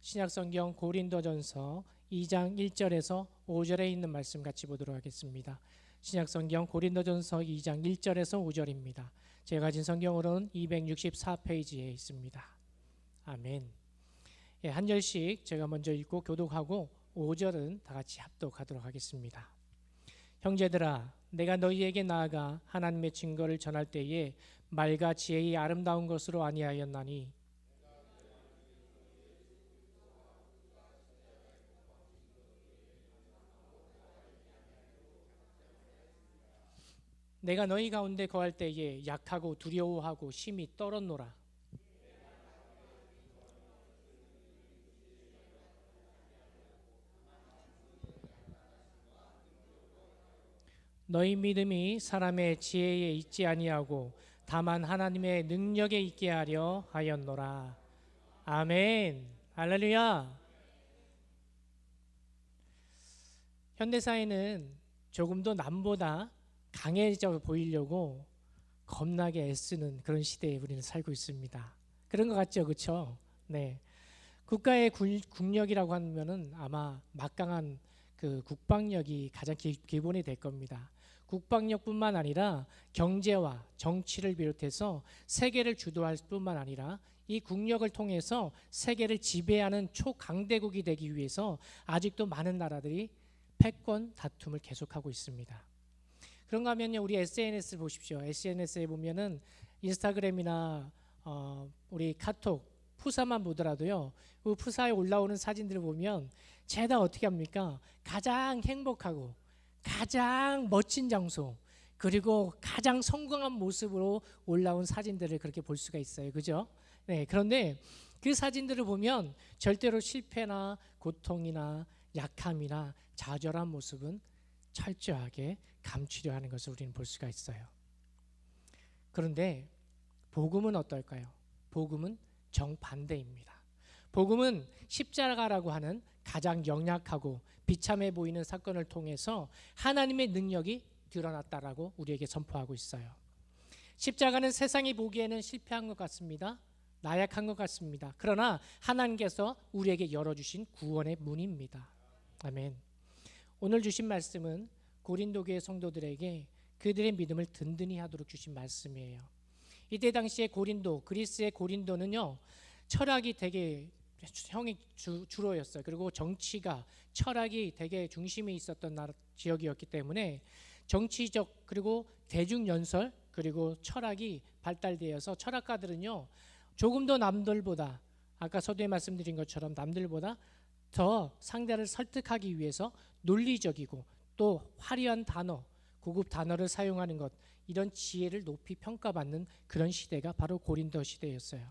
신약성경 고린도전서 2장 1절에서 5절에 있는 말씀 같이 보도록 하겠습니다. 신약성경 고린도전서 2장 1절에서 5절입니다. 제가 가진 성경으로는 264페이지에 있습니다. 아멘. 한 절씩 제가 먼저 읽고 교독하고 5절은 다 같이 합독하도록 하겠습니다. 형제들아, 내가 너희에게 나아가 하나님의 증거를 전할 때에 말과 지혜의 아름다운 것으로 아니하였나니 내가 너희 가운데 거할 때에 약하고 두려워하고 심히 떨었노라. 너희 믿음이 사람의 지혜에 있지 아니하고 다만 하나님의 능력에 있게 하려 하였노라. 아멘. 할렐루야. 현대사회는 조금 더 남보다 강해져 보이려고 겁나게 애쓰는 그런 시대에 우리는 살고 있습니다. 그런 것 같죠, 그렇죠? 네. 국가의 국력이라고 하면은 아마 막강한 그 국방력이 가장 기본이 될 겁니다. 국방력뿐만 아니라 경제와 정치를 비롯해서 세계를 주도할 뿐만 아니라 이 국력을 통해서 세계를 지배하는 초강대국이 되기 위해서 아직도 많은 나라들이 패권 다툼을 계속하고 있습니다. 그런가 하면요, 우리 SNS를 보십시오. SNS에 보면은 인스타그램이나 우리 카톡, 푸사만 보더라도요, 그 푸사에 올라오는 사진들을 보면 죄다 어떻게 합니까? 가장 행복하고 가장 멋진 장소, 그리고 가장 성공한 모습으로 올라온 사진들을 그렇게 볼 수가 있어요. 그죠? 네, 그런데 그 사진들을 보면 절대로 실패나 고통이나 약함이나 좌절한 모습은 철저하게 감추려 하는 것을 우리는 볼 수가 있어요. 그런데 복음은 어떨까요? 복음은 정반대입니다. 복음은 십자가라고 하는 가장 연약하고 비참해 보이는 사건을 통해서 하나님의 능력이 드러났다라고 우리에게 선포하고 있어요. 십자가는 세상이 보기에는 실패한 것 같습니다. 나약한 것 같습니다. 그러나 하나님께서 우리에게 열어주신 구원의 문입니다. 아멘. 오늘 주신 말씀은 고린도 교회 성도들에게 그들의 믿음을 든든히 하도록 주신 말씀이에요. 이때 당시에 고린도, 그리스의 고린도는요, 철학이 되게 형이 주로였어요. 그리고 정치가, 철학이 되게 중심에 있었던 지역이었기 때문에 정치적 그리고 대중연설 그리고 철학이 발달되어서 철학가들은요, 조금 더 남들보다, 아까 서두에 말씀드린 것처럼 남들보다 더 상대를 설득하기 위해서 논리적이고 또 화려한 단어, 고급 단어를 사용하는 것, 이런 지혜를 높이 평가받는 그런 시대가 바로 고린도 시대였어요.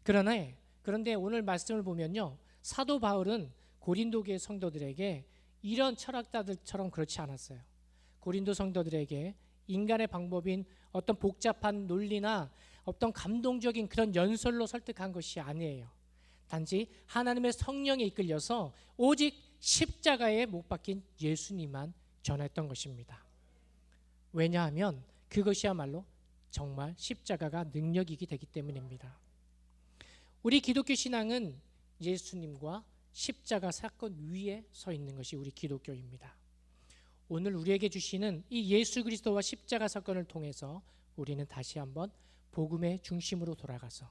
그런데 오늘 말씀을 보면요, 사도 바울은 고린도 교회 성도들에게 이런 철학자들처럼 그렇지 않았어요. 고린도 성도들에게 인간의 방법인 어떤 복잡한 논리나 어떤 감동적인 그런 연설로 설득한 것이 아니에요. 단지 하나님의 성령에 이끌려서 오직 십자가에 못 박힌 예수님만 전했던 것입니다. 왜냐하면 그것이야말로 정말 십자가가 능력이기 되기 때문입니다. 우리 기독교 신앙은 예수님과 십자가 사건 위에 서 있는 것이 우리 기독교입니다. 오늘 우리에게 주시는 이 예수 그리스도와 십자가 사건을 통해서 우리는 다시 한번 복음의 중심으로 돌아가서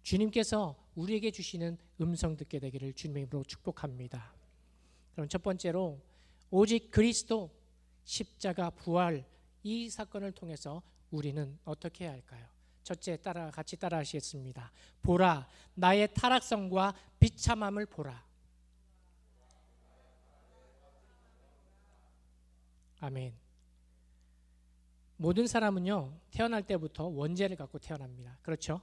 주님께서 우리에게 주시는 음성 듣게 되기를 주님의 이름으로 축복합니다. 그럼 첫 번째로 오직 그리스도, 십자가, 부활, 이 사건을 통해서 우리는 어떻게 해야 할까요? 첫째, 같이 따라 하시겠습니다. 보라, 나의 타락성과 비참함을 보라. 아멘. 모든 사람은요, 태어날 때부터 원죄를 갖고 태어납니다. 그렇죠?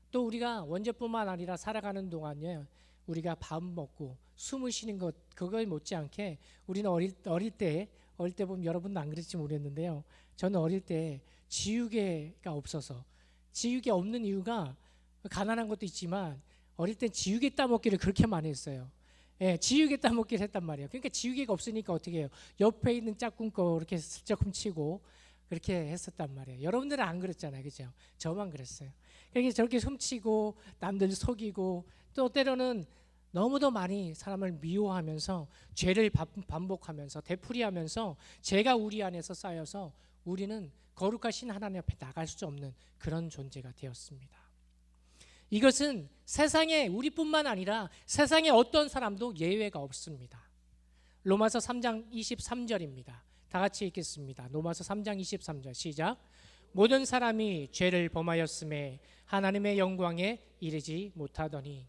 또 우리가 원죄뿐만 아니라 살아가는 동안에 우리가 밥 먹고 숨을 쉬는 것, 그거에 못지않게 우리는 어릴 때 보면 여러분도 안 그랬을지 모르겠는데요, 저는 어릴 때 지우개가 없어서, 지우개 없는 이유가 가난한 것도 있지만 어릴 때 지우개 따먹기를 그렇게 많이 했어요. 예, 지우개 따먹기를 했단 말이에요. 그러니까 지우개가 없으니까 어떻게 해요? 옆에 있는 짝꿍 거 이렇게 슬쩍 훔치고 그렇게 했었단 말이에요. 여러분들은 안 그랬잖아요, 그죠? 저만 그랬어요. 그러니까 저렇게 훔치고 남들 속이고 또 때로는 너무도 많이 사람을 미워하면서 죄를 반복하면서 되풀이하면서 죄가 우리 안에서 쌓여서 우리는 거룩하신 하나님 앞에 나갈 수 없는 그런 존재가 되었습니다. 이것은 세상에 우리뿐만 아니라 세상에 어떤 사람도 예외가 없습니다. 로마서 3장 23절입니다. 다 같이 읽겠습니다. 로마서 3장 23절 시작. 모든 사람이 죄를 범하였음에 하나님의 영광에 이르지 못하더니.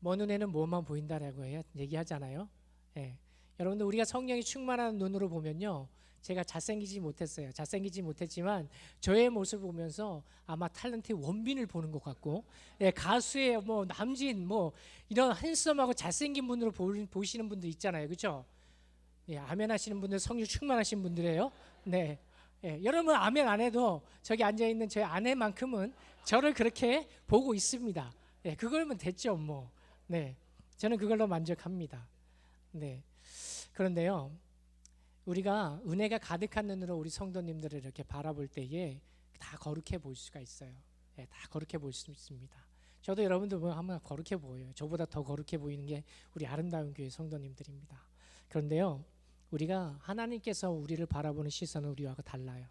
먼 눈에는 뭐만 보인다라고 얘기하잖아요. 예. 여러분들 우리가 성령이 충만한 눈으로 보면요, 제가 잘생기지 못했어요. 잘생기지 못했지만 저의 모습을 보면서 아마 탤런트의 원빈을 보는 것 같고, 예, 가수의 뭐 남진 뭐 이런 핸섬하고 잘생긴 분으로 보시는 분들 있잖아요, 그렇죠? 예, 아멘 하시는 분들 성령 충만하신 분들이에요. 네, 예, 여러분 아멘 안 해도 저기 앉아 있는 저희 아내만큼은 저를 그렇게 보고 있습니다. 예, 그걸면 됐죠, 뭐. 네, 저는 그걸로 만족합니다. 네, 그런데요, 우리가 은혜가 가득한 눈으로 우리 성도님들을 이렇게 바라볼 때에 다 거룩해 보일 수가 있어요. 네, 다 거룩해 보일 수 있습니다. 저도 여러분들 보면 한번 거룩해 보여요. 저보다 더 거룩해 보이는 게 우리 아름다운 교회 성도님들입니다. 그런데요, 우리가 하나님께서 우리를 바라보는 시선은 우리와 달라요.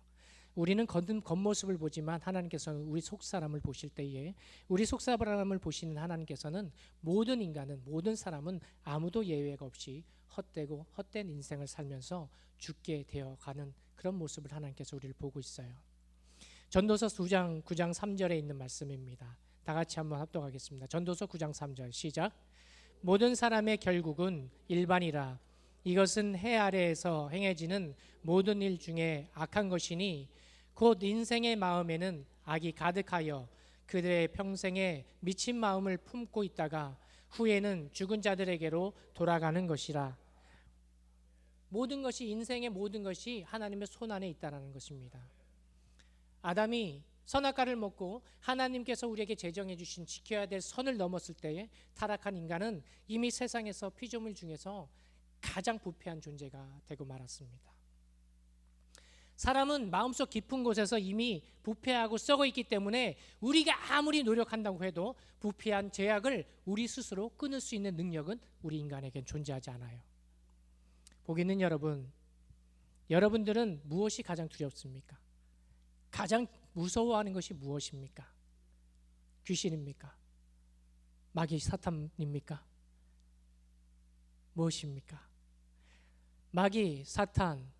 우리는 겉모습을 보지만 하나님께서는 우리 속사람을 보실 때에, 우리 속사람을 보시는 하나님께서는 모든 인간은, 모든 사람은 아무도 예외가 없이 헛되고 헛된 인생을 살면서 죽게 되어가는 그런 모습을 하나님께서 우리를 보고 있어요. 전도서 9장 3절에 있는 말씀입니다. 다 같이 한번 합독하겠습니다. 전도서 9장 3절 시작. 모든 사람의 결국은 일반이라. 이것은 해 아래에서 행해지는 모든 일 중에 악한 것이니 곧 인생의 마음에는 악이 가득하여 그들의 평생에 미친 마음을 품고 있다가 후에는 죽은 자들에게로 돌아가는 것이라. 모든 것이, 인생의 모든 것이 하나님의 손 안에 있다는 것입니다. 아담이 선악과를 먹고 하나님께서 우리에게 제정해 주신 지켜야 될 선을 넘었을 때에 타락한 인간은 이미 세상에서 피조물 중에서 가장 부패한 존재가 되고 말았습니다. 사람은 마음속 깊은 곳에서 이미 부패하고 썩어 있기 때문에 우리가 아무리 노력한다고 해도 부패한 죄악을 우리 스스로 끊을 수 있는 능력은 우리 인간에겐 존재하지 않아요. 보기 있는 여러분, 여러분들은 무엇이 가장 두렵습니까? 가장 무서워하는 것이 무엇입니까? 귀신입니까? 마귀 사탄입니까? 무엇입니까? 마귀, 사탄,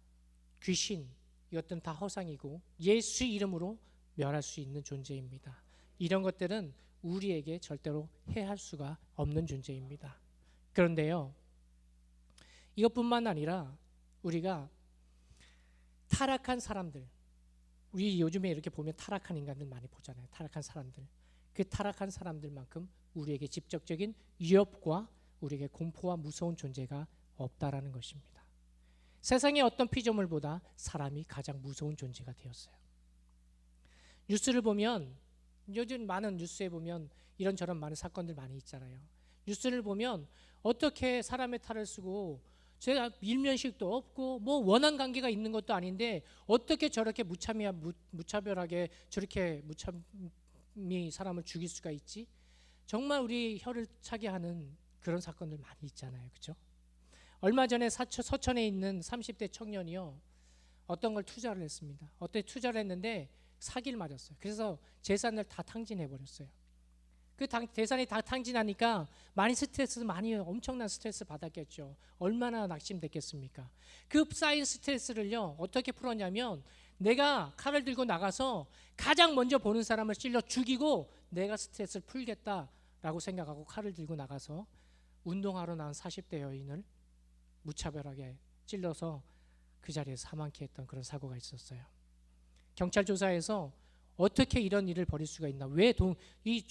귀신, 이것들은 다 허상이고 예수 이름으로 멸할 수 있는 존재입니다. 이런 것들은 우리에게 절대로 해할 수가 없는 존재입니다. 그런데요, 이것뿐만 아니라 우리가 타락한 사람들, 우리 요즘에 이렇게 보면 타락한 인간들 많이 보잖아요. 타락한 사람들, 그 타락한 사람들만큼 우리에게 직접적인 위협과 우리에게 공포와 무서운 존재가 없다라는 것입니다. 세상의 어떤 피조물보다 사람이 가장 무서운 존재가 되었어요. 뉴스를 보면, 요즘 많은 뉴스에 보면 이런저런 많은 사건들 많이 있잖아요. 뉴스를 보면 어떻게 사람의 탈을 쓰고, 제가 일면식도 없고 뭐 원한 관계가 있는 것도 아닌데 어떻게 저렇게 무차별하게 저렇게 무참히 사람을 죽일 수가 있지? 정말 우리 혀를 차게 하는 그런 사건들 많이 있잖아요, 그렇죠? 얼마 전에 서천에 있는 30대 청년이요, 어떤 걸 투자를 했습니다. 어떤 투자를 했는데 사기를 맞았어요. 그래서 재산을 다 탕진해버렸어요. 그 재산이 다 탕진하니까 많이 엄청난 스트레스 받았겠죠. 얼마나 낙심됐겠습니까? 그 쌓인 스트레스를요, 어떻게 풀었냐면, 내가 칼을 들고 나가서 가장 먼저 보는 사람을 찔러 죽이고 내가 스트레스를 풀겠다라고 생각하고 칼을 들고 나가서 운동하러 나온 40대 여인을 무차별하게 찔러서 그 자리에서 사망케 했던 그런 사고가 있었어요. 경찰 조사에서 어떻게 이런 일을 벌일 수가 있나, 왜 이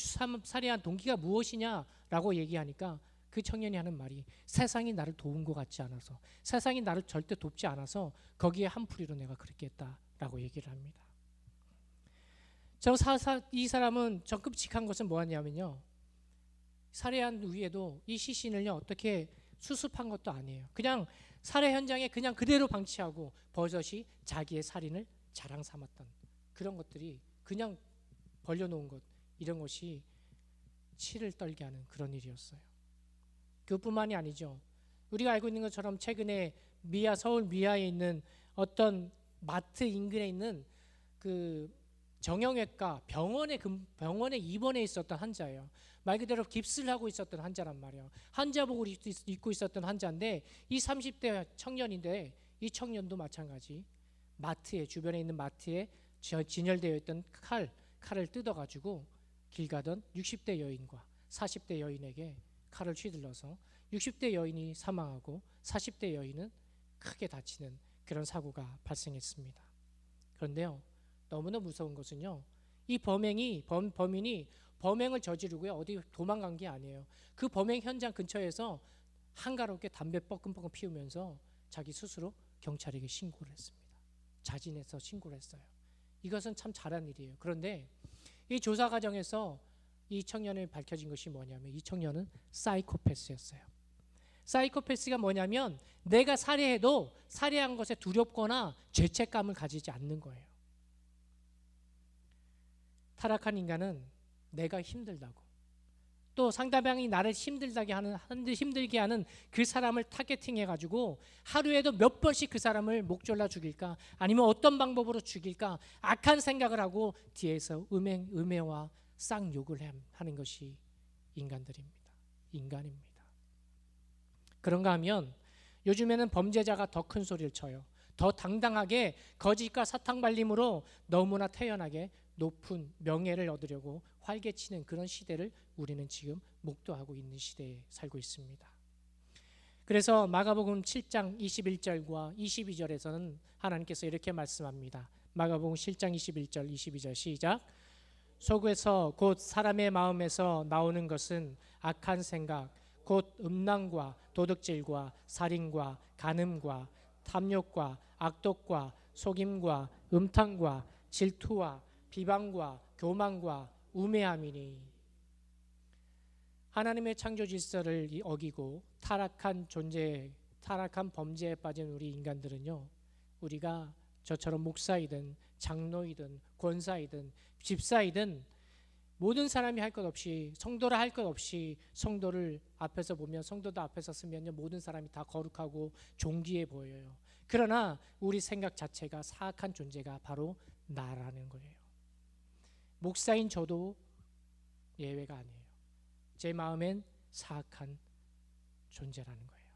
살해한 동기가 무엇이냐라고 얘기하니까 그 청년이 하는 말이, 세상이 나를 도운 것 같지 않아서, 세상이 나를 절대 돕지 않아서 거기에 한풀이로 내가 그렇게 했다라고 얘기를 합니다. 이 사람은 저 끔찍한 것은 뭐였냐면요, 살해한 후에도 이 시신을요 어떻게 수습한 것도 아니에요. 그냥 살해 현장에 그냥 그대로 방치하고 버젓이 자기의 살인을 자랑 삼았던 그런 것들이, 그냥 벌려놓은 것, 이런 것이 치를 떨게 하는 그런 일이었어요. 그뿐만이 아니죠. 우리가 알고 있는 것처럼 최근에 서울 미아에 있는 어떤 마트 인근에 있는 그 정형외과 병원에 입원해 있었던 환자예요. 말 그대로 깁스를 하고 있었던 환자란 말이에요. 환자복을 입고 있었던 환자인데 이 30대 청년인데 이 청년도 마찬가지 마트에 주변에 있는 마트에 진열되어 있던 칼을 뜯어가지고 길 가던 60대 여인과 40대 여인에게 칼을 휘둘러서 60대 여인이 사망하고 40대 여인은 크게 다치는 그런 사고가 발생했습니다. 그런데요, 너무나 무서운 것은요, 이 범인이 범행을 저지르고요 어디 도망간 게 아니에요. 그 범행 현장 근처에서 한가롭게 담배 뻐끔뻐끔 피우면서 자기 스스로 경찰에게 신고를 했습니다. 자진해서 신고를 했어요. 이것은 참 잘한 일이에요. 그런데 이 조사 과정에서 이 청년이 밝혀진 것이 뭐냐면 이 청년은 사이코패스였어요. 사이코패스가 뭐냐면 내가 살해해도 살해한 것에 두렵거나 죄책감을 가지지 않는 거예요. 타락한 인간은 내가 힘들다고 또 상대방이 나를 힘들게 하는 그 사람을 타겟팅해가지고 하루에도 몇 번씩 그 사람을 목졸라 죽일까 아니면 어떤 방법으로 죽일까 악한 생각을 하고 뒤에서 음해와 쌍욕을 하는 것이 인간입니다. 그런가 하면 요즘에는 범죄자가 더 큰 소리를 쳐요. 더 당당하게 거짓과 사탕 발림으로 너무나 태연하게 높은 명예를 얻으려고 활개치는 그런 시대를 우리는 지금 목도하고 있는 시대에 살고 있습니다. 그래서 마가복음 7장 21절과 22절에서는 하나님께서 이렇게 말씀합니다. 마가복음 7장 21절 22절 시작. 속에서 곧 사람의 마음에서 나오는 것은 악한 생각 곧 음란과 도둑질과 살인과 간음과 탐욕과 악독과 속임과 음탕과 질투와 비방과 교만과 우매함이니. 하나님의 창조 질서를 어기고 타락한 범죄에 빠진 우리 인간들은요, 우리가 저처럼 목사이든 장로이든 권사이든 집사이든 모든 사람이 할 것 없이 성도를 할 것 없이 성도를 앞에서 보면 성도도 앞에서 쓰면요 모든 사람이 다 거룩하고 존귀해 보여요. 그러나 우리 생각 자체가 사악한 존재가 바로 나라는 거예요. 목사인 저도 예외가 아니에요. 제 마음엔 사악한 존재라는 거예요.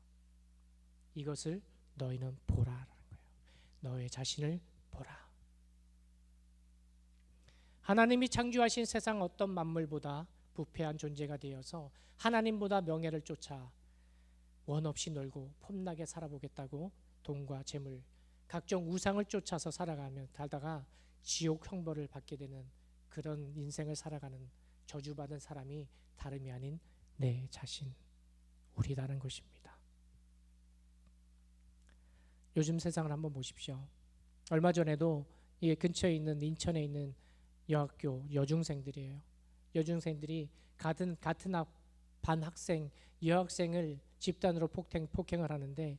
이것을 너희는 보라라는 거예요. 너의 자신을 보라. 하나님이 창조하신 세상 어떤 만물보다 부패한 존재가 되어서 하나님보다 명예를 쫓아 원 없이 놀고 폼나게 살아보겠다고 돈과 재물, 각종 우상을 쫓아서 살다가 지옥 형벌을 받게 되는 그런 인생을 살아가는 저주받은 사람이 다름이 아닌 내 자신, 우리라는 것입니다. 요즘 세상을 한번 보십시오. 얼마 전에도 이 근처에 있는 인천에 있는 여학교 여중생들이에요. 여중생들이 같은 반 학생 여학생을 집단으로 폭행을 하는데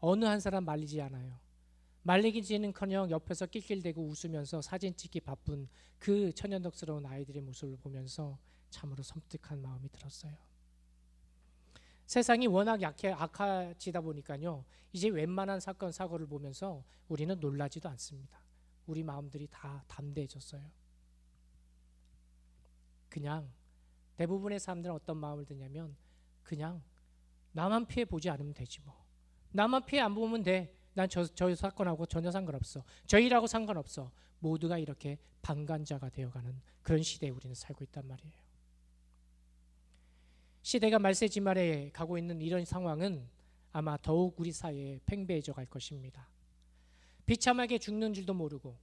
어느 한 사람 말리지 않아요. 말리기지는커녕 옆에서 낄낄대고 웃으면서 사진 찍기 바쁜 그 천연덕스러운 아이들의 모습을 보면서 참으로 섬뜩한 마음이 들었어요. 세상이 워낙 악해지다 보니까요, 이제 웬만한 사건 사고를 보면서 우리는 놀라지도 않습니다. 우리 마음들이 다 담대해졌어요. 그냥 대부분의 사람들은 어떤 마음을 드냐면 그냥 나만 피해 보지 않으면 되지 뭐. 나만 피해 안 보면 돼. 난 저 사건하고 전혀 상관없어. 저희라고 상관없어. 모두가 이렇게 방관자가 되어가는 그런 시대에 우리는 살고 있단 말이에요. 시대가 말세지말에 가고 있는 이런 상황은 아마 더욱 우리 사회에 팽배해져 갈 것입니다. 비참하게 죽는 줄도 모르고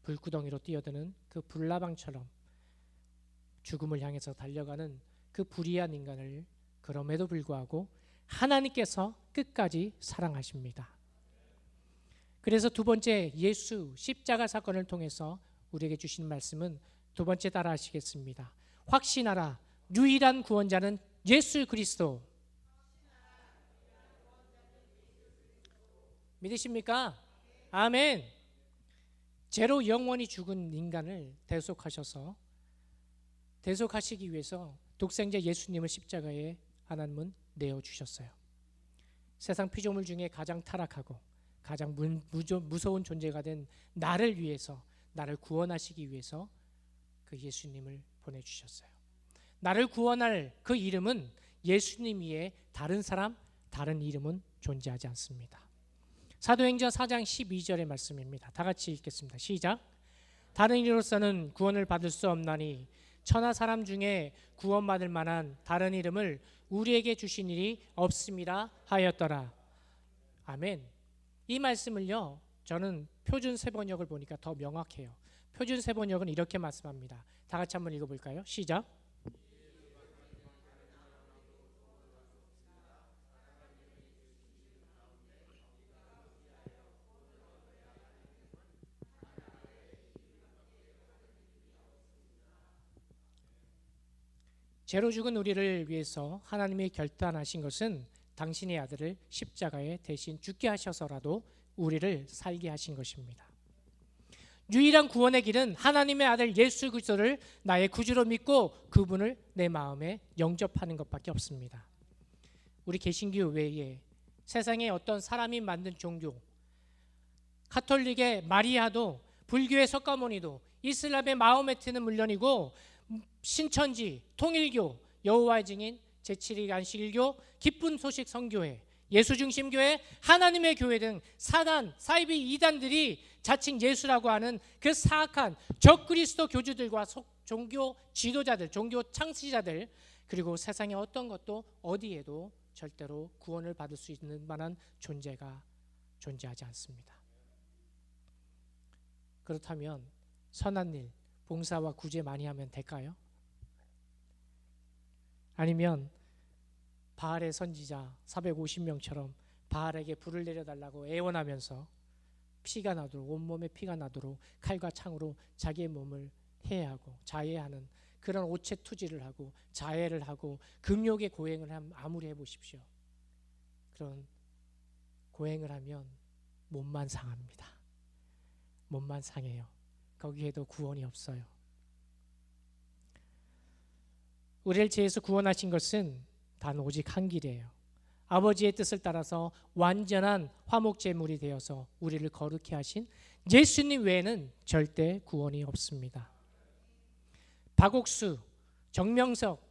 불구덩이로 뛰어드는 그 불나방처럼 죽음을 향해서 달려가는 그 불의한 인간을 그럼에도 불구하고 하나님께서 끝까지 사랑하십니다. 그래서 두 번째 예수 십자가 사건을 통해서 우리에게 주신 말씀은 두 번째 따라 하시겠습니다. 확신하라. 유일한 구원자는 예수 그리스도. 믿으십니까? 아멘. 죄로 영원히 죽은 인간을 대속하시기 위해서 독생자 예수님을 십자가에 하나님은 내어주셨어요. 세상 피조물 중에 가장 타락하고 가장 무서운 존재가 된 나를 위해서, 나를 구원하시기 위해서 그 예수님을 보내주셨어요. 나를 구원할 그 이름은 예수님 외에 다른 사람, 다른 이름은 존재하지 않습니다. 사도행전 4장 12절의 말씀입니다. 다 같이 읽겠습니다. 시작. 다른 이로서는 구원을 받을 수 없나니 천하 사람 중에 구원받을 만한 다른 이름을 우리에게 주신 일이 없음이라 하였더라. 아멘. 이 말씀을요, 저는 표준 세번역을 보니까 더 명확해요. 표준 세번역은 이렇게 말씀합니다. 다 같이 한번 읽어볼까요? 시작. 죄로 죽은 우리를 위해서 하나님이 결단하신 것은 당신의 아들을 십자가에 대신 죽게 하셔서라도 우리를 살게 하신 것입니다. 유일한 구원의 길은 하나님의 아들 예수 그리스도를 나의 구주로 믿고 그분을 내 마음에 영접하는 것밖에 없습니다. 우리 개신교 외에 세상에 어떤 사람이 만든 종교, 카톨릭의 마리아도, 불교의 석가모니도, 이슬람의 마호메트는 물론이고 신천지, 통일교, 여호와의 증인, 제7일 안식일교, 기쁜 소식 선교회, 예수중심교회, 하나님의 교회 등 사단, 사이비 이단들이 자칭 예수라고 하는 그 사악한 적그리스도 교주들과 종교 지도자들, 종교 창시자들, 그리고 세상의 어떤 것도 어디에도 절대로 구원을 받을 수 있는 만한 존재가 존재하지 않습니다. 그렇다면 선한 일, 봉사와 구제 많이 하면 될까요? 아니면 바알의 선지자 450명처럼 바알에게 불을 내려달라고 애원하면서 피가 나도록, 온몸에 피가 나도록 칼과 창으로 자기의 몸을 해하고 자해하는 그런 오체투지를 하고 자해를 하고 금욕의 고행을 하면 아무리 해보십시오. 그런 고행을 하면 몸만 상합니다. 몸만 상해요. 거기에도 구원이 없어요. 우리를 죄에서 구원하신 것은 단 오직 한 길이에요. 아버지의 뜻을 따라서 완전한 화목제물이 되어서 우리를 거룩히 하신 예수님 외에는 절대 구원이 없습니다. 박옥수, 정명석,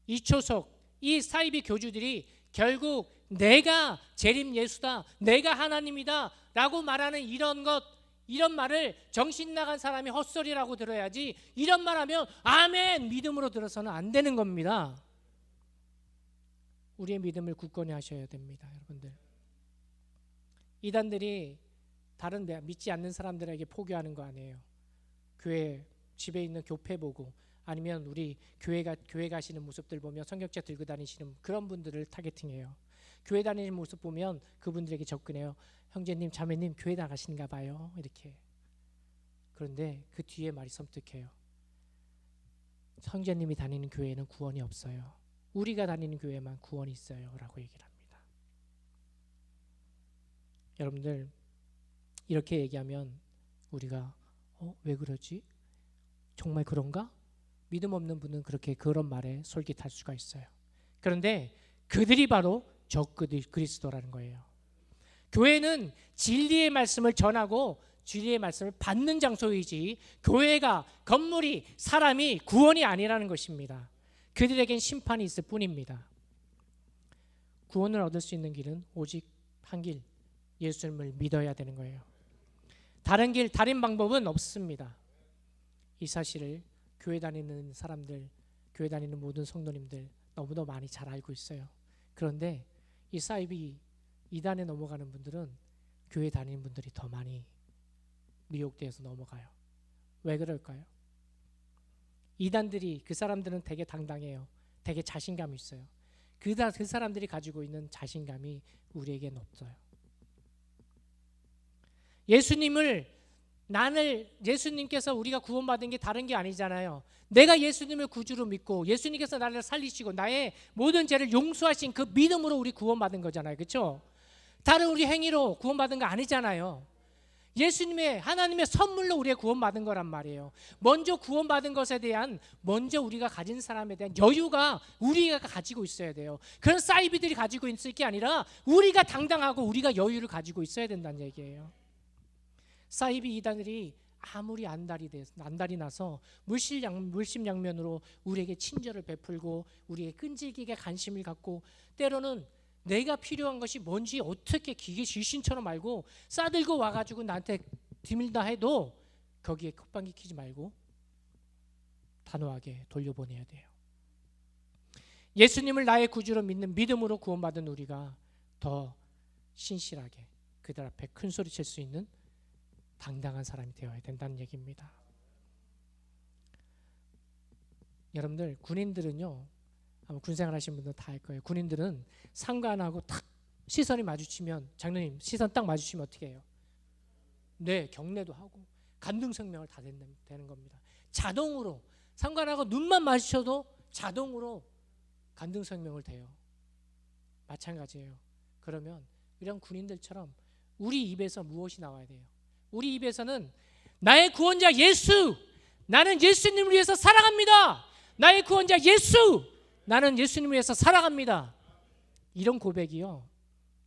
이초석, 이 사이비 교주들이 결국 내가 재림 예수다, 내가 하나님이다 라고 말하는 이런 말을 정신 나간 사람이 헛소리라고 들어야지, 이런 말하면 아멘 믿음으로 들어서는 안 되는 겁니다. 우리의 믿음을 굳건히 하셔야 됩니다. 여러분들, 이단들이 다른 믿지 않는 사람들에게 포교하는 거 아니에요. 교회 집에 있는 교패 보고, 아니면 우리 교회 가시는 모습들 보면 성경책 들고 다니시는 그런 분들을 타겟팅해요. 교회 다니는 모습 보면 그분들에게 접근해요. 형제님, 자매님 교회 나가시는가 봐요. 이렇게. 그런데 그 뒤에 말이 섬뜩해요. 형제님이 다니는 교회에는 구원이 없어요. 우리가 다니는 교회만 구원이 있어요 라고 얘기를 합니다. 여러분들, 이렇게 얘기하면 우리가 왜 그러지? 정말 그런가? 믿음 없는 분은 그런 말에 솔깃할 수가 있어요. 그런데 그들이 바로 적그리스도라는 거예요. 교회는 진리의 말씀을 전하고 진리의 말씀을 받는 장소이지, 교회가, 건물이, 사람이 구원이 아니라는 것입니다. 그들에겐 심판이 있을 뿐입니다. 구원을 얻을 수 있는 길은 오직 한 길, 예수님을 믿어야 되는 거예요. 다른 길, 다른 방법은 없습니다. 이 사실을 교회 다니는 사람들, 교회 다니는 모든 성도님들 너무도 많이 잘 알고 있어요. 그런데 이 사이비 이단에 넘어가는 분들은 교회 다니는 분들이 더 많이 미혹되어서 넘어가요. 왜 그럴까요? 이단들이, 그 사람들은 되게 당당해요. 되게 자신감이 있어요. 그 사람들이 가지고 있는 자신감이 우리에겐 없어요. 예수님께서 우리가 구원받은 게 다른 게 아니잖아요. 내가 예수님을 구주로 믿고 예수님께서 나를 살리시고 나의 모든 죄를 용서하신 그 믿음으로 우리 구원받은 거잖아요. 그렇죠? 다른 우리 행위로 구원받은 거 아니잖아요. 예수님의 하나님의 선물로 우리가 구원받은 거란 말이에요. 먼저 구원받은 것에 대한 먼저 우리가 가진 사람에 대한 여유가 우리가 가지고 있어야 돼요. 그런 사이비들이 가지고 있을 게 아니라 우리가 당당하고 우리가 여유를 가지고 있어야 된다는 얘기예요. 사이비 이단들이 아무리 안달이 나서 물심양면으로 우리에게 친절을 베풀고 우리에게 끈질기게 관심을 갖고 때로는 내가 필요한 것이 뭔지 어떻게 기계 귀신처럼 알고 싸들고 와가지고 나한테 디밀다 해도 거기에 콧방귀 키지 말고 단호하게 돌려보내야 돼요. 예수님을 나의 구주로 믿는 믿음으로 구원받은 우리가 더 신실하게 그들 앞에 큰 소리 칠 수 있는 당당한 사람이 되어야 된다는 얘기입니다. 여러분들 군인들은요, 아마 군생활 하시는 분들 다 알 거예요. 군인들은 상관하고 탁 시선이 마주치면, 장로님 시선 딱 마주치면 어떻게 해요? 네, 경례도 하고 간등성명을 다 되는 겁니다. 자동으로 상관하고 눈만 마주쳐도 자동으로 간등성명을 돼요. 마찬가지예요. 그러면 이런 군인들처럼 우리 입에서 무엇이 나와야 돼요? 우리 입에서는 나의 구원자 예수, 나는 예수님을 위해서 살아갑니다. 나의 구원자 예수, 나는 예수님을 위해서 살아갑니다. 이런 고백이요,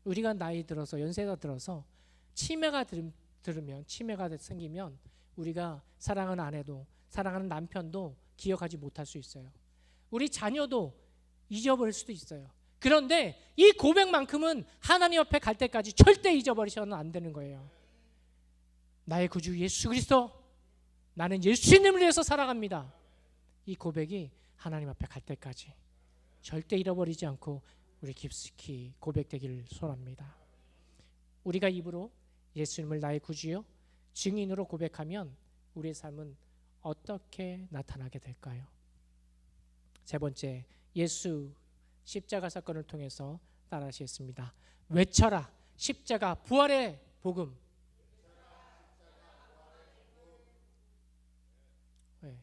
우리가 나이 들어서 연세가 들어서 치매가 들으면, 치매가 생기면 우리가 사랑하는 아내도 사랑하는 남편도 기억하지 못할 수 있어요. 우리 자녀도 잊어버릴 수도 있어요. 그런데 이 고백만큼은 하나님 앞에 갈 때까지 절대 잊어버리셔는 안 되는 거예요. 나의 구주 예수 그리스도, 나는 예수님을 위해서 살아갑니다. 이 고백이 하나님 앞에 갈 때까지 절대 잃어버리지 않고 우리 깊숙이 고백되기를 소원합니다. 우리가 입으로 예수님을 나의 구주요 증인으로 고백하면 우리의 삶은 어떻게 나타나게 될까요? 세 번째, 예수 십자가 사건을 통해서 따라하시겠습니다. 외쳐라 십자가 부활의 복음. 네.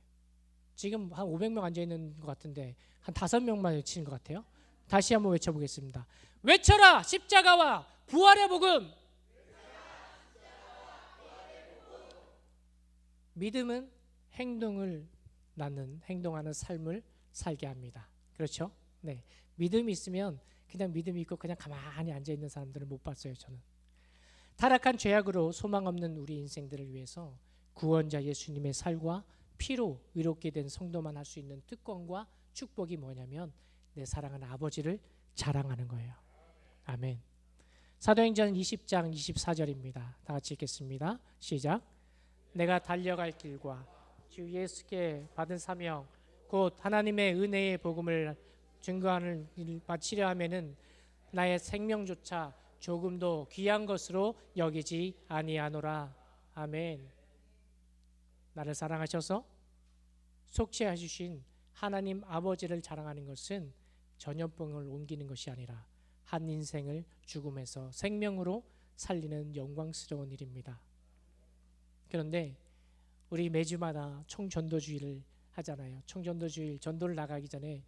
지금 한 500명 앉아있는 것 같은데 한 5명만 외치는 것 같아요. 다시 한번 외쳐보겠습니다. 외쳐라 십자가와 부활의 복음. 믿음은 행동을 낳는, 행동하는 삶을 살게 합니다. 그렇죠? 네. 믿음이 있으면 그냥 믿음이 있고 그냥 가만히 앉아있는 사람들을 못 봤어요. 저는 타락한 죄악으로 소망 없는 우리 인생들을 위해서 구원자 예수님의 살과 피로 의롭게 된 성도만 할 수 있는 특권과 축복이 뭐냐면 내 사랑하는 아버지를 자랑하는 거예요. 아멘. 사도행전 20장 24절입니다. 다 같이 읽겠습니다. 시작. 내가 달려갈 길과 주 예수께 받은 사명 곧 하나님의 은혜의 복음을 증거하는 일을 마치려 하면은 나의 생명조차 조금도 귀한 것으로 여기지 아니하노라. 아멘. 나를 사랑하셔서 속죄해 주신 하나님 아버지를 자랑하는 것은 전염병을 옮기는 것이 아니라 한 인생을 죽음에서 생명으로 살리는 영광스러운 일입니다. 그런데 우리 매주마다 총전도주의를 하잖아요. 총전도주일 전도를 나가기 전에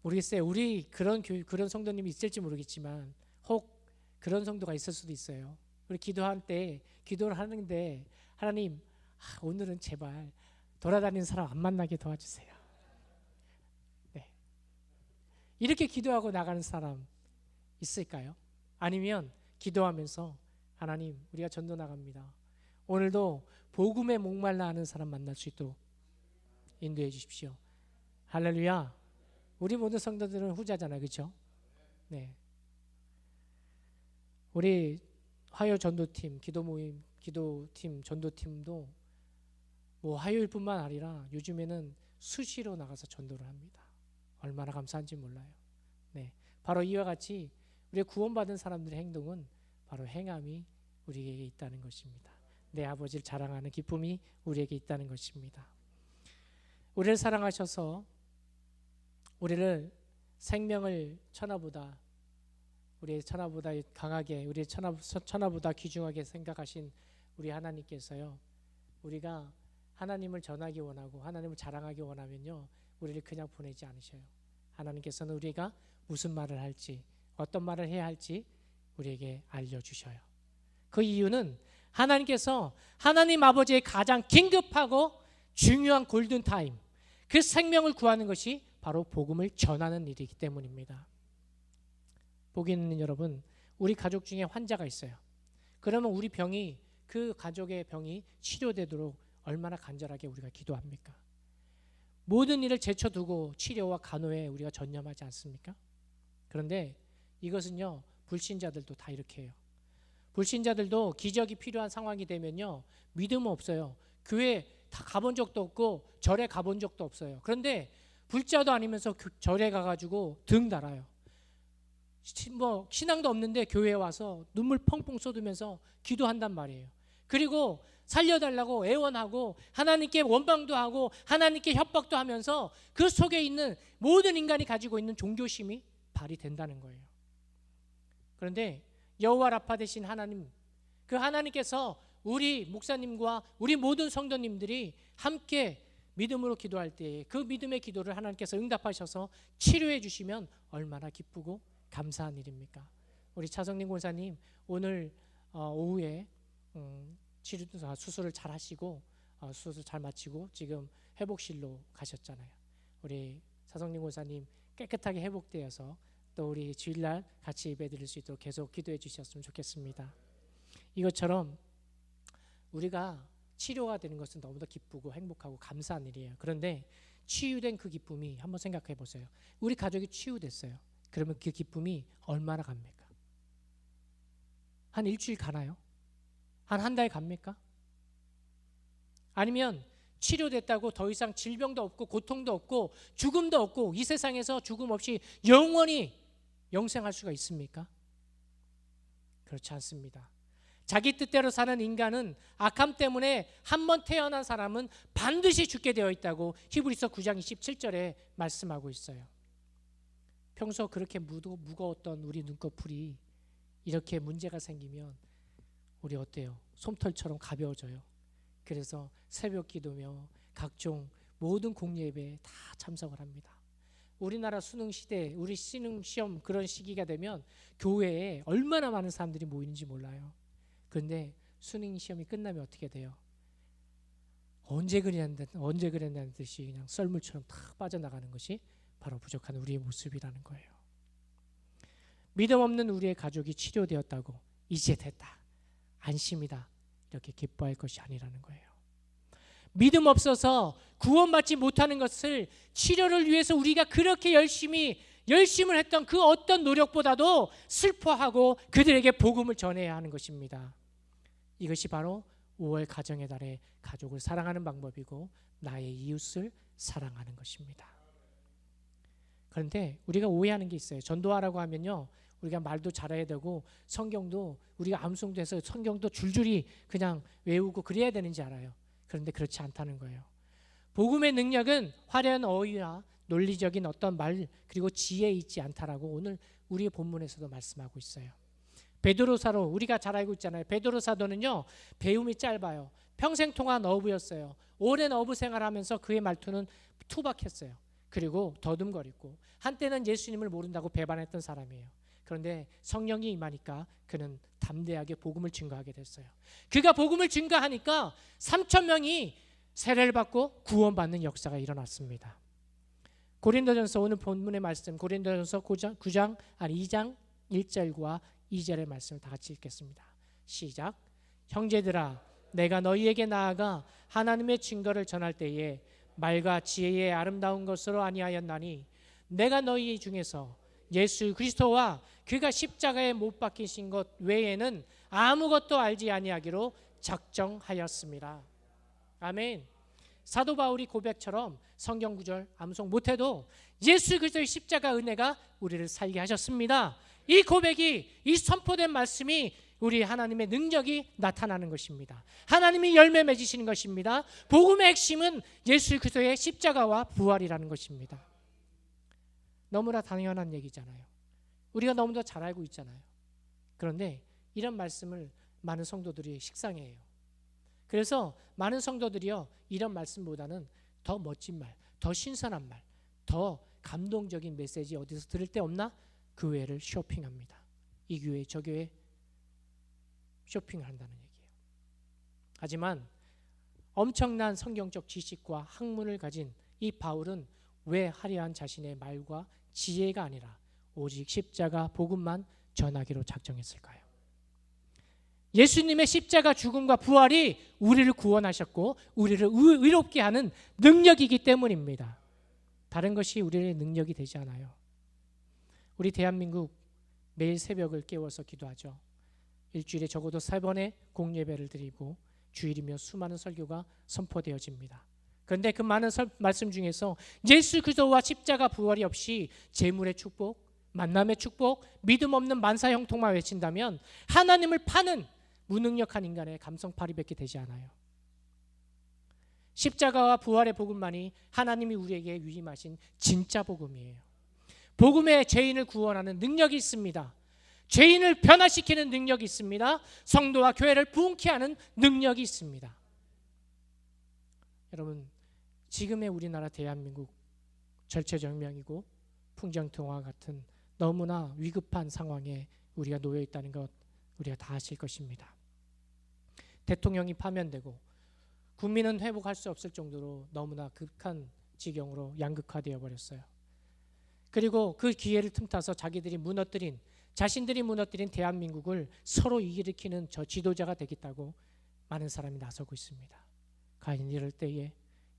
모르겠어요. 우리 그런 성도님이 있을지 모르겠지만 혹 그런 성도가 있을 수도 있어요. 우리 기도할 때 기도를 하는데 하나님 오늘은 제발 돌아다니는 사람 안 만나게 도와주세요. 네. 이렇게 기도하고 나가는 사람 있을까요? 아니면 기도하면서 하나님 우리가 전도 나갑니다. 오늘도 복음에 목말라 하는 사람 만날 수 있도록 인도해 주십시오. 할렐루야. 우리 모든 성도들은 후자잖아요. 그렇죠? 네. 우리 화요 전도팀, 기도 모임, 기도팀, 전도팀도 뭐 화요일뿐만 아니라 요즘에는 수시로 나가서 전도를 합니다. 얼마나 감사한지 몰라요. 네. 바로 이와 같이 우리 구원받은 사람들의 행동은 바로 행함이 우리에게 있다는 것입니다. 내 아버지를 자랑하는 기쁨이 우리에게 있다는 것입니다. 우리를 사랑하셔서 우리를 생명을 천하보다 우리의 천하보다 강하게 우리의 천하보다 귀중하게 생각하신 우리 하나님께서요, 우리가 하나님을 전하기 원하고 하나님을 자랑하기 원하면요 우리를 그냥 보내지 않으셔요. 하나님께서는 우리가 무슨 말을 할지 어떤 말을 해야 할지 우리에게 알려주셔요. 그 이유는 하나님께서 하나님 아버지의 가장 긴급하고 중요한 골든타임, 그 생명을 구하는 것이 바로 복음을 전하는 일이기 때문입니다. 보기 있는 여러분, 우리 가족 중에 환자가 있어요. 그러면 우리 병이, 그 가족의 병이 치료되도록 얼마나 간절하게 우리가 기도합니까? 모든 일을 제쳐두고 치료와 간호에 우리가 전념하지 않습니까? 그런데 이것은요, 불신자들도 다 이렇게 해요. 불신자들도 기적이 필요한 상황이 되면요, 믿음은 없어요. 교회 다 가본 적도 없고 절에 가본 적도 없어요. 그런데 불자도 아니면서 절에 가가지고 등 달아요. 뭐 신앙도 없는데 교회에 와서 눈물 펑펑 쏟으면서 기도한단 말이에요. 그리고 살려달라고 애원하고 하나님께 원망도 하고 하나님께 협박도 하면서 그 속에 있는 모든 인간이 가지고 있는 종교심이 발휘된다는 거예요. 그런데 여호와 라파 되신 하나님, 그 하나님께서 우리 목사님과 우리 모든 성도님들이 함께 믿음으로 기도할 때에 그 믿음의 기도를 하나님께서 응답하셔서 치료해 주시면 얼마나 기쁘고 감사한 일입니까? 우리 차성림 권사님 오늘 오후에 수술을 잘 하시고 수술 잘 마치고 지금 회복실로 가셨잖아요. 우리 차성림 권사님 깨끗하게 회복되어서 또 우리 주일날 같이 예배드릴 수 있도록 계속 기도해 주셨으면 좋겠습니다. 이것처럼 우리가 치료가 되는 것은 너무나 기쁘고 행복하고 감사한 일이에요. 그런데 치유된 그 기쁨이 한번 생각해 보세요. 우리 가족이 치유됐어요. 그러면 그 기쁨이 얼마나 갑니까? 한 일주일 가나요? 한 달 갑니까? 아니면 치료됐다고 더 이상 질병도 없고 고통도 없고 죽음도 없고 이 세상에서 죽음 없이 영원히 영생할 수가 있습니까? 그렇지 않습니다. 자기 뜻대로 사는 인간은 악함 때문에 한 번 태어난 사람은 반드시 죽게 되어 있다고 히브리서 9장 27절에 말씀하고 있어요. 평소 그렇게 무거웠던 우리 눈꺼풀이 이렇게 문제가 생기면 우리 어때요? 솜털처럼 가벼워져요. 그래서 새벽 기도며 각종 모든 공예배에 다 참석을 합니다. 우리나라 수능 시대, 우리 수능 시험 그런 시기가 되면 교회에 얼마나 많은 사람들이 모이는지 몰라요. 그런데 수능 시험이 끝나면 어떻게 돼요? 언제 그랬냐는 듯이 그냥 썰물처럼 탁 빠져나가는 것이 바로 부족한 우리의 모습이라는 거예요. 믿음 없는 우리의 가족이 치료되었다고 이제 됐다, 안심이다, 이렇게 기뻐할 것이 아니라는 거예요. 믿음 없어서 구원받지 못하는 것을 치료를 위해서 우리가 그렇게 열심을 했던 그 어떤 노력보다도 슬퍼하고 그들에게 복음을 전해야 하는 것입니다. 이것이 바로 5월 가정의 달에 가족을 사랑하는 방법이고 나의 이웃을 사랑하는 것입니다. 그런데 우리가 오해하는 게 있어요. 전도하라고 하면요, 우리가 말도 잘해야 되고 성경도 우리가 암송도 해서 성경도 줄줄이 그냥 외우고 그래야 되는지 알아요. 그런데 그렇지 않다는 거예요. 복음의 능력은 화려한 어휘나 논리적인 어떤 말 그리고 지혜에 있지 않다라고 오늘 우리의 본문에서도 말씀하고 있어요. 베드로 사도 우리가 잘 알고 있잖아요. 베드로 사도는요, 배움이 짧아요. 평생 통한 어부였어요. 오랜 어부 생활하면서 그의 말투는 투박했어요. 그리고 더듬거리고 한때는 예수님을 모른다고 배반했던 사람이에요. 그런데 성령이 임하니까 그는 담대하게 복음을 증거하게 됐어요. 그가 복음을 증거하니까 3,000명이 세례를 받고 구원받는 역사가 일어났습니다. 고린도전서 오늘 본문의 말씀, 고린도전서 2장 1절과 2절의 말씀을 다 같이 읽겠습니다. 시작. 형제들아, 내가 너희에게 나아가 하나님의 증거를 전할 때에 말과 지혜의 아름다운 것으로 아니하였나니 내가 너희 중에서 예수 그리스도와 그가 십자가에 못 박히신 것 외에는 아무것도 알지 아니하기로 작정하였습니다. 아멘. 사도 바울이 고백처럼 성경 구절 암송 못해도 예수 그리스도의 십자가 은혜가 우리를 살게 하셨습니다. 이 고백이, 이 선포된 말씀이 우리 하나님의 능력이 나타나는 것입니다. 하나님이 열매 맺으시는 것입니다. 복음의 핵심은 예수 그리스도의 십자가와 부활이라는 것입니다. 너무나 당연한 얘기잖아요. 우리가 너무나 잘 알고 있잖아요. 그런데 이런 말씀을 많은 성도들이 식상해해요. 그래서 많은 성도들이요, 이런 말씀보다는 더 멋진 말, 더 신선한 말, 더 감동적인 메시지 어디서 들을 데 없나? 교회를 쇼핑합니다. 이 교회, 저 교회. 쇼핑을 한다는 얘기예요. 하지만 엄청난 성경적 지식과 학문을 가진 이 바울은 왜 화려한 자신의 말과 지혜가 아니라 오직 십자가 복음만 전하기로 작정했을까요? 예수님의 십자가 죽음과 부활이 우리를 구원하셨고 우리를 의롭게 하는 능력이기 때문입니다. 다른 것이 우리의 능력이 되지 않아요. 우리 대한민국 매일 새벽을 깨워서 기도하죠. 일주일에 적어도 3번의 공예배를 드리고 주일이며 수많은 설교가 선포되어집니다. 그런데 그 많은 말씀 중에서 예수 그리스도와 십자가 부활이 없이 재물의 축복, 만남의 축복, 믿음 없는 만사 형통만 외친다면 하나님을 파는 무능력한 인간의 감성파리밖에 되지 않아요. 십자가와 부활의 복음만이 하나님이 우리에게 위임하신 진짜 복음이에요. 복음에 죄인을 구원하는 능력이 있습니다. 죄인을 변화시키는 능력이 있습니다. 성도와 교회를 부흥케 하는 능력이 있습니다. 여러분, 지금의 우리나라 대한민국 절체절명이고 풍정통화 같은 너무나 위급한 상황에 우리가 놓여 있다는 것 우리가 다 아실 것입니다. 대통령이 파면되고 국민은 회복할 수 없을 정도로 너무나 극한 지경으로 양극화되어 버렸어요. 그리고 그 기회를 틈타서 자신들이 무너뜨린 대한민국을 서로 일으키는 저 지도자가 되겠다고 많은 사람이 나서고 있습니다. 과연 이럴 때에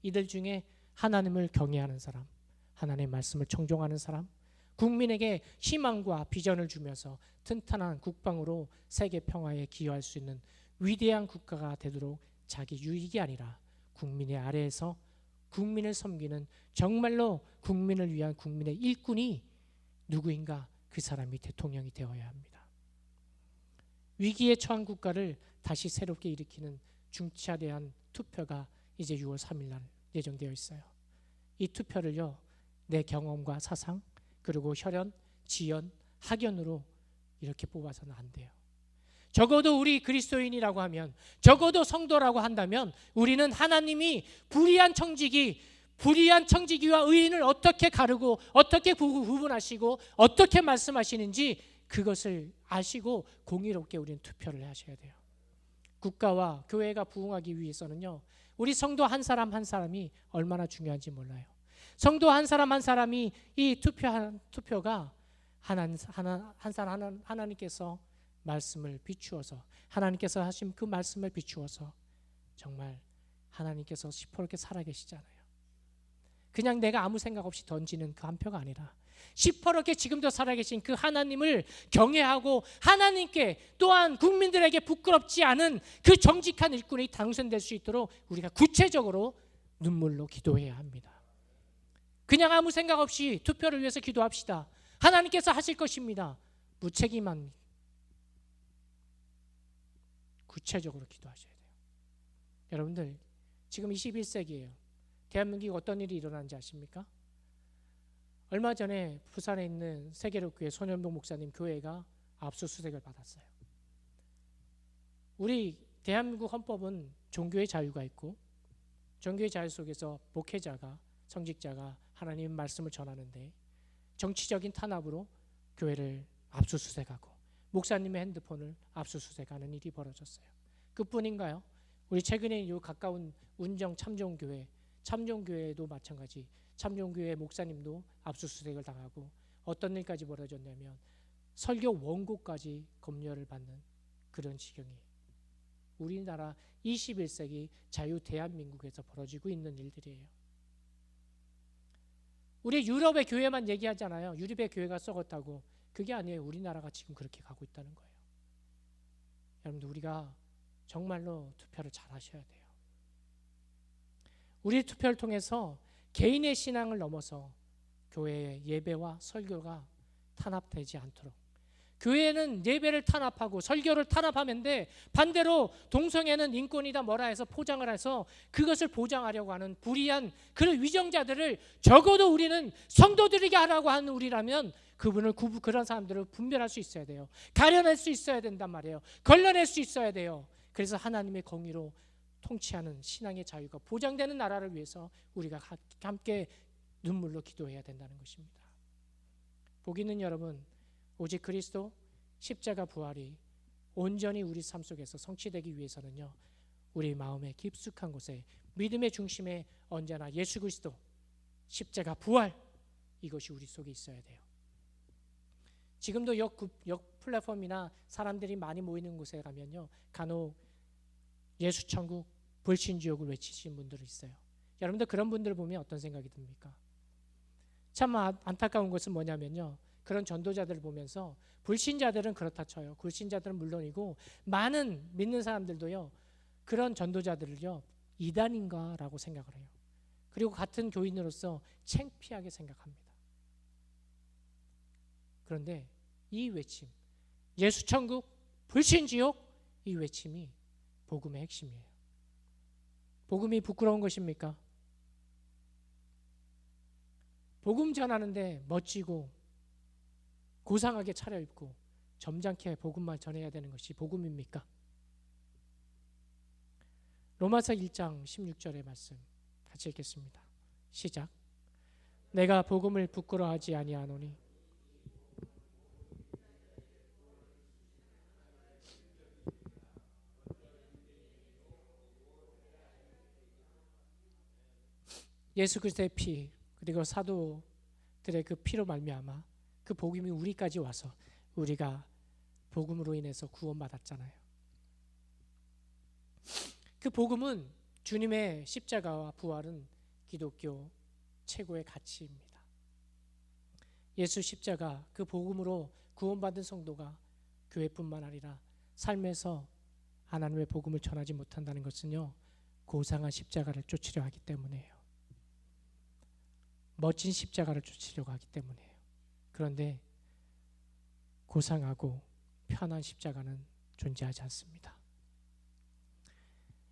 이들 중에 하나님을 경외하는 사람, 하나님의 말씀을 청종하는 사람, 국민에게 희망과 비전을 주면서 튼튼한 국방으로 세계 평화에 기여할 수 있는 위대한 국가가 되도록 자기 유익이 아니라 국민의 아래에서 국민을 섬기는 정말로 국민을 위한 국민의 일꾼이 누구인가? 그 사람이 대통령이 되어야 합니다. 위기에 처한 국가를 다시 새롭게 일으키는 중차대한 투표가 이제 6월 3일 날 예정되어 있어요. 이 투표를요, 내 경험과 사상 그리고 혈연, 지연, 학연으로 이렇게 뽑아서는 안 돼요. 적어도 우리 그리스도인이라고 하면, 적어도 성도라고 한다면 우리는 하나님이 불의한 청지기와 의인을 어떻게 가르고 어떻게 구분하시고 어떻게 말씀하시는지 그것을 아시고 공의롭게 우리는 투표를 하셔야 돼요. 국가와 교회가 부흥하기 위해서는요, 우리 성도 한 사람 한 사람이 얼마나 중요한지 몰라요. 성도 한 사람 한 사람이 이 투표가 하나님께서 말씀을 비추어서, 하나님께서 하신 그 말씀을 비추어서 정말 하나님께서 시퍼렇게 살아계시잖아요. 그냥 내가 아무 생각 없이 던지는 그 한 표가 아니라 시퍼렇게 지금도 살아계신 그 하나님을 경외하고 하나님께 또한 국민들에게 부끄럽지 않은 그 정직한 일꾼이 당선될 수 있도록 우리가 구체적으로 눈물로 기도해야 합니다. 그냥 아무 생각 없이 투표를 위해서 기도합시다. 하나님께서 하실 것입니다. 무책임한 구체적으로 기도하셔야 돼요. 여러분들, 지금 21세기예요. 대한민국에 어떤 일이 일어나는지 아십니까? 얼마 전에 부산에 있는 세계로교회 손현복 목사님 교회가 압수수색을 받았어요. 우리 대한민국 헌법은 종교의 자유가 있고 종교의 자유 속에서 목회자가, 성직자가 하나님의 말씀을 전하는데 정치적인 탄압으로 교회를 압수수색하고 목사님의 핸드폰을 압수수색하는 일이 벌어졌어요. 그뿐인가요? 우리 최근에 요 가까운 운정 참종교회도 마찬가지. 참종교회 목사님도 압수수색을 당하고 어떤 일까지 벌어졌냐면 설교 원고까지 검열을 받는 그런 지경이 우리나라 21세기 자유 대한민국에서 벌어지고 있는 일들이에요. 우리 유럽의 교회만 얘기하잖아요. 유럽의 교회가 썩었다고. 그게 아니에요. 우리나라가 지금 그렇게 가고 있다는 거예요. 여러분들, 우리가 정말로 투표를 잘 하셔야 돼요. 우리 투표를 통해서 개인의 신앙을 넘어서 교회의 예배와 설교가 탄압되지 않도록, 교회는 예배를 탄압하고 설교를 탄압하면 돼, 반대로 동성애는 인권이다 뭐라 해서 포장을 해서 그것을 보장하려고 하는 불의한 그런 위정자들을 적어도 우리는 성도들에게 하라고 하는 우리라면 그런 사람들을 분별할 수 있어야 돼요. 가려낼 수 있어야 된단 말이에요. 걸러낼 수 있어야 돼요. 그래서 하나님의 공의로 통치하는 신앙의 자유가 보장되는 나라를 위해서 우리가 함께 눈물로 기도해야 된다는 것입니다. 복 있는 여러분, 오직 그리스도 십자가 부활이 온전히 우리 삶 속에서 성취되기 위해서는요, 우리 마음의 깊숙한 곳에 믿음의 중심에 언제나 예수 그리스도, 십자가, 부활, 이것이 우리 속에 있어야 돼요. 지금도 역 플랫폼이나 사람들이 많이 모이는 곳에 가면요, 간혹 예수 천국, 불신지옥을 외치시는 분들이 있어요. 여러분들 그런 분들을 보면 어떤 생각이 듭니까? 참 안타까운 것은 뭐냐면요, 그런 전도자들을 보면서 불신자들은 그렇다 쳐요. 불신자들은 물론이고 많은 믿는 사람들도요, 그런 전도자들을요, 이단인가라고 생각을 해요. 그리고 같은 교인으로서 창피하게 생각합니다. 그런데 이 외침, 예수 천국, 불신 지옥, 이 외침이 복음의 핵심이에요. 복음이 부끄러운 것입니까? 복음 전하는데 멋지고 고상하게 차려입고 점잖게 복음만 전해야 되는 것이 복음입니까? 로마서 1장 16절의 말씀 같이 읽겠습니다. 시작. 내가 복음을 부끄러워하지 아니하노니 예수 그리스도의 피, 그리고 사도들의 그 피로 말미암아 그 복음이 우리까지 와서 우리가 복음으로 인해서 구원받았잖아요. 그 복음은, 주님의 십자가와 부활은 기독교 최고의 가치입니다. 예수 십자가, 그 복음으로 구원받은 성도가 교회뿐만 아니라 삶에서 하나님의 복음을 전하지 못한다는 것은요, 고상한 십자가를 쫓으려 하기 때문이에요. 멋진 십자가를 쫓으려고 하기 때문이에요. 그런데 고상하고 편한 십자가는 존재하지 않습니다.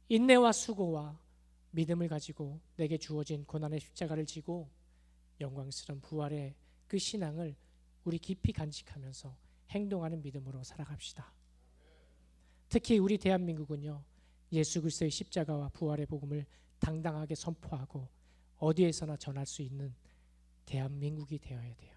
인내와 수고와 믿음을 가지고 내게 주어진 고난의 십자가를 지고 영광스러운 부활의 그 신앙을 우리 깊이 간직하면서 행동하는 믿음으로 살아갑시다. 특히 우리 대한민국은요, 예수 그리스도의 십자가와 부활의 복음을 당당하게 선포하고 어디에서나 전할 수 있는 대한민국이 되어야 돼요.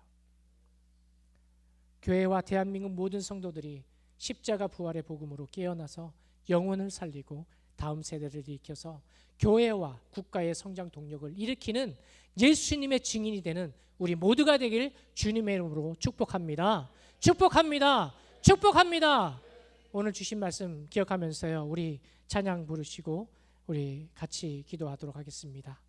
교회와 대한민국 모든 성도들이 십자가 부활의 복음으로 깨어나서 영혼을 살리고 다음 세대를 일으켜서 교회와 국가의 성장 동력을 일으키는 예수님의 증인이 되는 우리 모두가 되길 주님의 이름으로 축복합니다. 축복합니다. 축복합니다. 오늘 주신 말씀 기억하면서요, 우리 찬양 부르시고 우리 같이 기도하도록 하겠습니다.